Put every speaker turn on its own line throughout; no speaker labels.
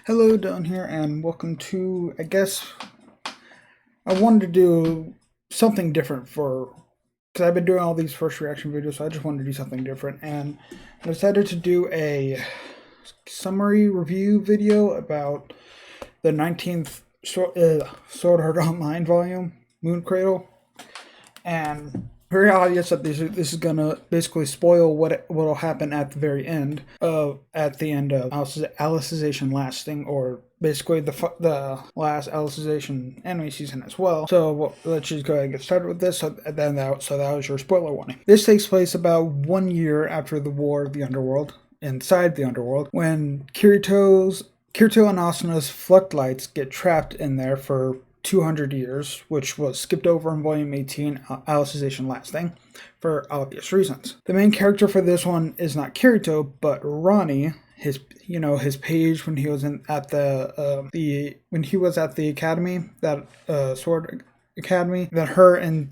Hello down here and welcome to, I wanted to do something different because I've been doing all these first reaction videos, so I just wanted to do something different, and I decided to do a summary review video about the 19th Sword Art Online volume, Moon Cradle, and very obvious that this is gonna basically spoil what'll happen at the very end of Alicization Lasting, or basically the last Alicization anime season as well. So let's just go ahead and get started with this. So that was your spoiler warning. This takes place about 1 year after the War of the Underworld, inside the Underworld, when Kirito and Asuna's Fluctlights get trapped in there for 200 years, which was skipped over in Volume 18, Alicization Lasting, for obvious reasons. The main character for this one is not Kirito, but Ronnie, his page when he was at the academy, that sword academy, that her and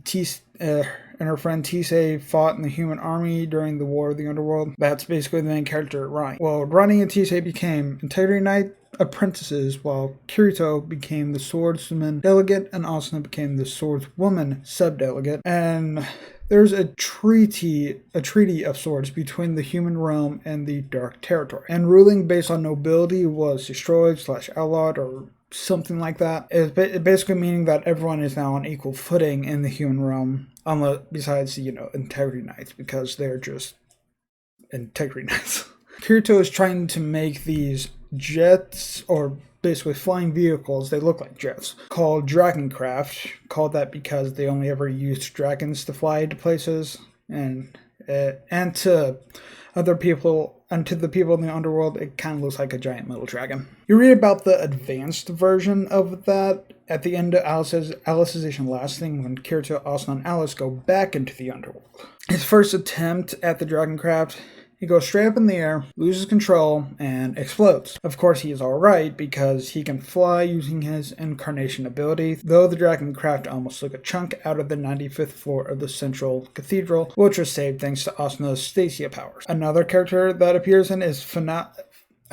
her friend Tisei fought in the human army during the War of the Underworld. That's basically the main character, Ronnie. Well, Ronnie and Tisei became Integrity Knight apprentices, while Kirito became the swordsman delegate and Asuna became the swordswoman subdelegate. And there's a treaty of sorts between the human realm and the Dark Territory. And ruling based on nobility was destroyed / outlawed or something like that. It's basically meaning that everyone is now on equal footing in the human realm, besides Integrity Knights, because they're just Integrity Knights. Kirito is trying to make these jets, or basically flying vehicles, they look like jets, called Dragoncraft, called that because they only ever used dragons to fly to places, and to other people, and to the people in the underworld, it kind of looks like a giant metal dragon. You read about the advanced version of that at the end of Alicization Lasting, when Kirito, Asuna, and Alice go back into the underworld. His first attempt at the Dragoncraft, he goes straight up in the air, loses control, and explodes. Of course, he is alright because he can fly using his incarnation ability, though the Dragoncraft almost took a chunk out of the 95th floor of the central cathedral, which was saved thanks to Asuna's Stasia powers. Another character that appears in is I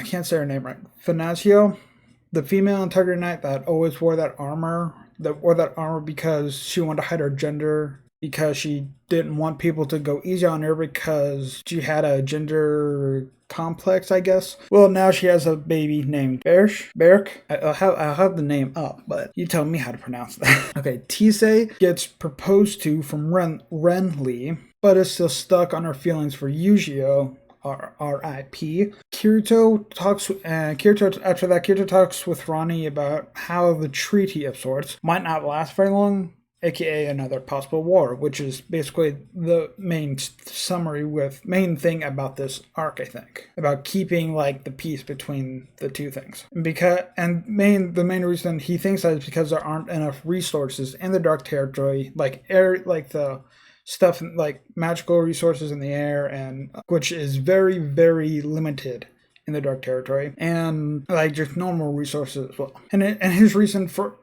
can't say her name right. Fanazio, the female Integrity Knight that always wore that armor, because she wanted to hide her gender, because she didn't want people to go easy on her because she had a gender complex, I guess. Well, now she has a baby named Berk. I'll have the name up, but you tell me how to pronounce that. Okay, Tisei gets proposed to from Renly, but is still stuck on her feelings for Yujiro, R.I.P. Kirito talks with Ronnie about how the Treaty of Sorts might not last very long, aka another possible war, which is basically the main thing about this arc, I think, about keeping the peace between the two things. The main reason he thinks that is because there aren't enough resources in the Dark Territory, the stuff like magical resources in the air, and which is very, very limited in the Dark Territory, and just normal resources as well. And his reason for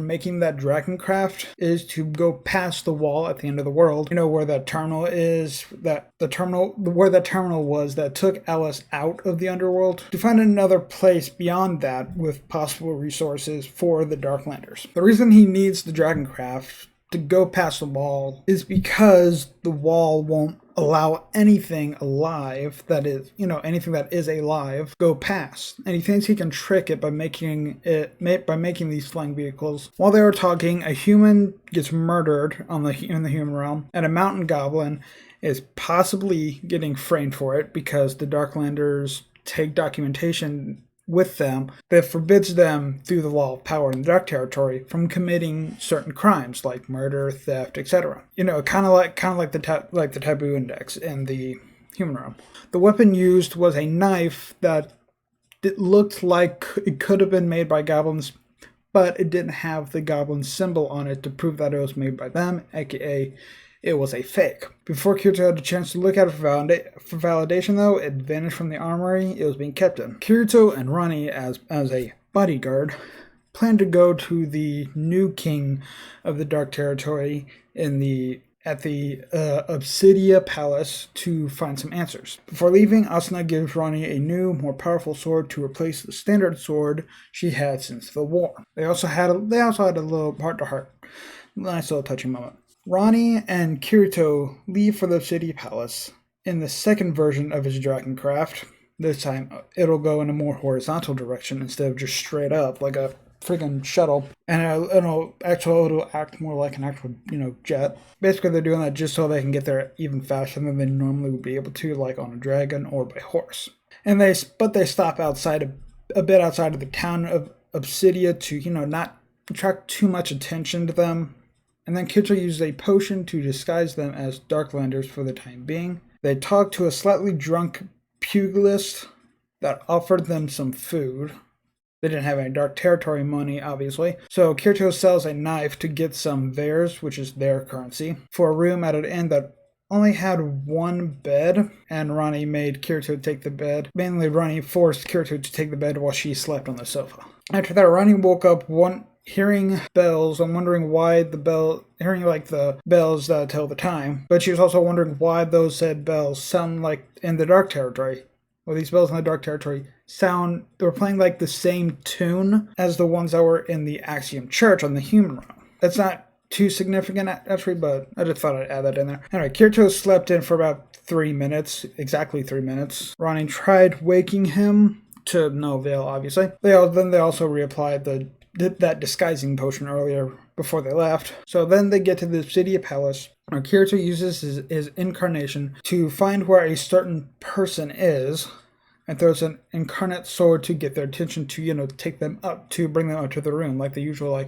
making that Dragoncraft is to go past the wall at the end of the world. Where that terminal is, where that terminal was that took Alice out of the underworld, to find another place beyond that with possible resources for the Darklanders. The reason he needs the Dragoncraft to go past the wall is because the wall won't allow anything alive anything that is alive go past, and he thinks he can trick it by making these flying vehicles. While they were talking, a human gets murdered in the human realm, and a mountain goblin is possibly getting framed for it because the Darklanders take documentation with them that forbids them, through the law of power in the Dark Territory, from committing certain crimes like murder, theft, etc. Kind of like the taboo index in the human realm. The weapon used was a knife that looked like it could have been made by goblins, but it didn't have the goblin symbol on it to prove that it was made by them, aka it was a fake. Before Kirito had a chance to look at it for validation, though, it vanished from the armory it was being kept in. Kirito and Ronnie, as a bodyguard, plan to go to the new king of the Dark Territory in the at the Obsidia Palace to find some answers. Before leaving, Asuna gives Ronnie a new, more powerful sword to replace the standard sword she had since the war. They also had a little heart-to-heart. Nice little touching moment. Ronnie and Kirito leave for the Obsidia Palace in the second version of his dragon craft. This time, it'll go in a more horizontal direction instead of just straight up like a freaking shuttle, and it'll act more like an actual, jet. Basically, they're doing that just so they can get there even faster than they normally would be able to, like on a dragon or by horse. And they stop a bit outside of the town of Obsidia to, not attract too much attention to them. And then Kirito uses a potion to disguise them as Darklanders for the time being. They talk to a slightly drunk pugilist that offered them some food. They didn't have any Dark Territory money, obviously. So Kirito sells a knife to get some theirs, which is their currency, for a room at an inn that only had one bed, and Ronnie made Kirito take the bed. Mainly, Ronnie forced Kirito to take the bed while she slept on the sofa. After that, Ronnie woke up hearing bells and wondering why hearing like the bells that tell the time. But she was also wondering why those said bells sound like in the Dark Territory. Well, these bells in the Dark Territory they're playing like the same tune as the ones that were in the Axiom Church on the human realm. That's not too significant, actually, but I just thought I'd add that in there. Anyway, Kirito slept in for about 3 minutes, exactly 3 minutes. Ronnie tried waking him, to no avail, obviously. They also reapplied that disguising potion earlier before they left. So then they get to the Obsidia Palace, where Kirito uses his incarnation to find where a certain person is, and throws an incarnate sword to get their attention to, take them up, to bring them up to the room, like the usual,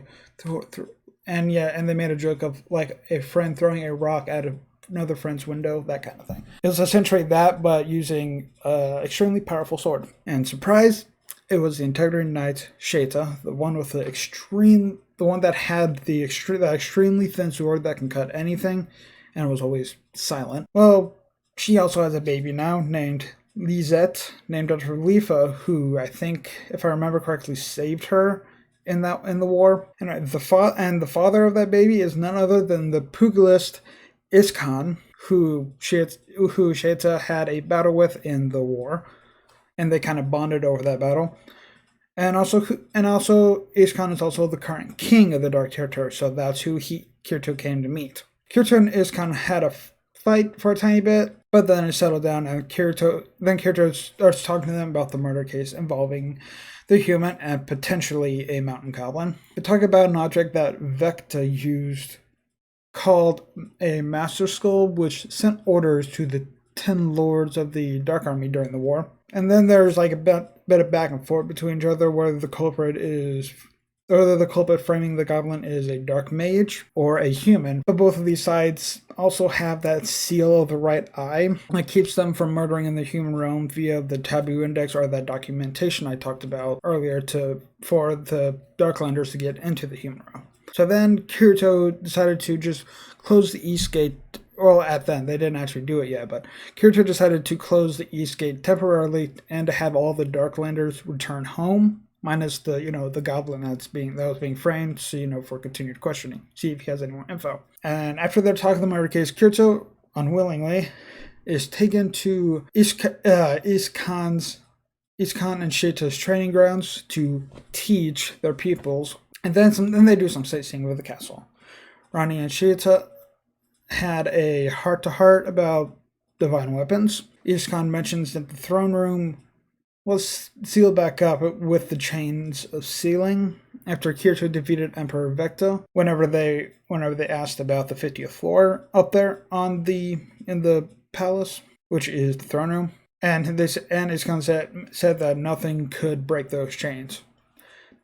and they made a joke of, like, a friend throwing a rock at another friend's window, that kind of thing. It was essentially that, but using extremely powerful sword. And surprise, it was the Integrity Knight Sheta, the one that had the extremely thin sword that can cut anything, and was always silent. Well, she also has a baby now, named Lisette, named after Lifa, who I think, if I remember correctly, saved her in the war. And the father of that baby is none other than the pugilist Iskan, who Sheta had a battle with in the war, and they kind of bonded over that battle. And also Iskan is also the current king of the Dark Territory, so that's who Kirito came to meet. Kirito and Iskan had a fight for a tiny bit, but then it settled down, and Kirito starts talking to them about the murder case involving the human and potentially a mountain goblin. They talk about an object that Vecta used called a Master Skull, which sent orders to the 10 lords of the Dark Army during the war. And then there's like a bit of back and forth between each other, whether the culprit framing the goblin is a dark mage or a human. But both of these sides also have that seal of the right eye that keeps them from murdering in the human realm via the taboo index or that documentation I talked about earlier for the Darklanders to get into the human realm. So then Kirito decided to just close the East Gate. Well, at then, they didn't actually do it yet, but Kirito decided to close the East Gate temporarily and to have all the Darklanders return home, minus the goblin that was being framed, so, for continued questioning, see if he has any more info. And after they're talking the murder case, Kirito, unwillingly, is taken to Iskan and Sheta's training grounds to teach their pupils, and then they do some sightseeing with the castle. Ronnie and Sheta had a heart-to-heart about divine weapons. Iskan mentions that the throne room was sealed back up with the chains of sealing after Kirito defeated Emperor Vecta whenever they asked about the 50th floor up there in the palace, which is the throne room. And Iskan said that nothing could break those chains.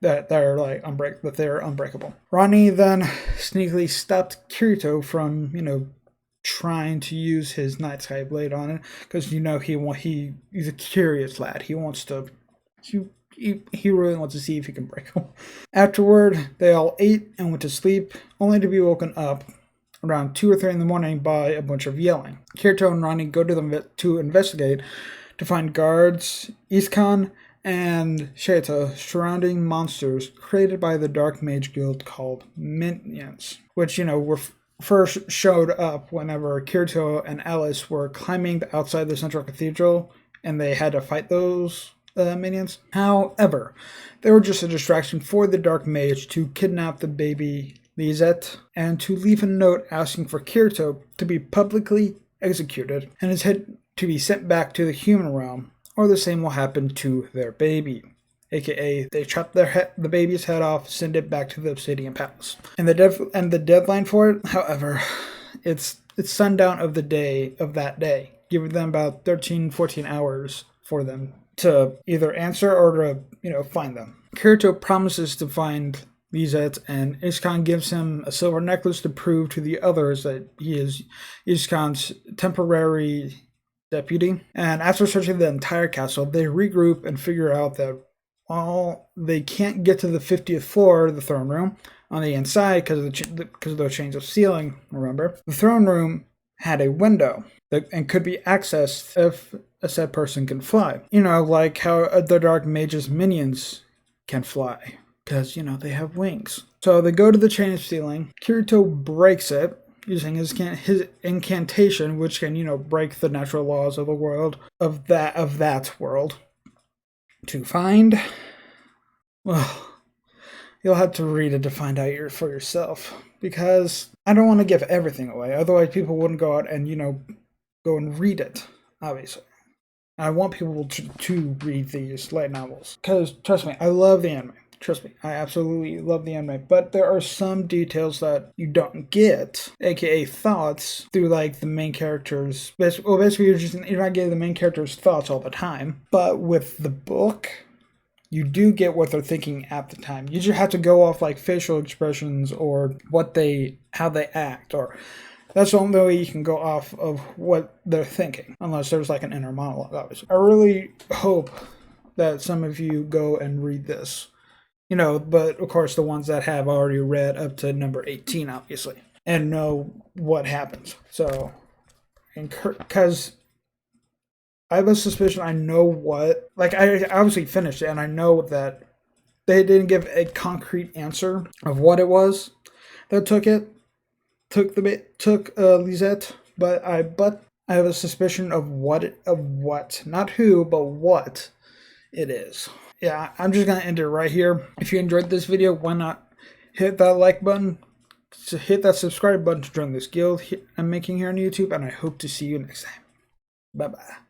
That they're unbreakable. Ronnie then sneakily stopped Kirito from, trying to use his Night Sky Blade on it, because he's a curious lad. He wants to, he really wants to see if he can break him. Afterward, they all ate and went to sleep, only to be woken up around 2 or 3 in the morning by a bunch of yelling. Kirito and Ronnie go to investigate to find guards, Iskan, and Sheta surrounding monsters created by the Dark Mage Guild called Minions, which, were first showed up whenever Kirito and Alice were climbing outside the central cathedral and they had to fight those minions. However, they were just a distraction for the Dark Mage to kidnap the baby Lisette and to leave a note asking for Kirito to be publicly executed and his head to be sent back to the human realm, or the same will happen to their baby. AKA, they chop the baby's head off, send it back to the Obsidian Palace. And the deadline for it, however, it's sundown of that day, giving them about 13-14 hours for them to either answer or to find them. Kirito promises to find Lisette, and Isekan gives him a silver necklace to prove to the others that he is Isekan's temporary deputy. And after searching the entire castle, they regroup and figure out that while they can't get to the 50th floor, the throne room, on the inside because of those chains of ceiling, remember, the throne room had a window and could be accessed if a said person can fly. Like how the Dark Mage's minions can fly, because, they have wings. So they go to the chain of ceiling. Kirito breaks it using his incantation, which can, break the natural laws of the world, of that world. To find, well, you'll have to read it to find out for yourself, because I don't want to give everything away, otherwise people wouldn't go out and, go and read it, obviously. I want people to read these light novels, because, trust me, I love the anime. Trust me, I absolutely love the anime, but there are some details that you don't get, aka thoughts, through the main characters. Basically, you're not getting the main character's thoughts all the time. But with the book, you do get what they're thinking at the time. You just have to go off facial expressions or how they act, or that's the only way you can go off of what they're thinking, unless there's an inner monologue, obviously. I really hope that some of you go and read this. But of course the ones that have already read up to number 18, obviously, and know what happens. So, because I have a suspicion I know what, I obviously finished it, and I know that they didn't give a concrete answer of what it was that took Lisette, but I have a suspicion of what, not who, but what it is. Yeah, I'm just going to end it right here. If you enjoyed this video, why not hit that like button, hit that subscribe button to join this guild I'm making here on YouTube, and I hope to see you next time. Bye-bye.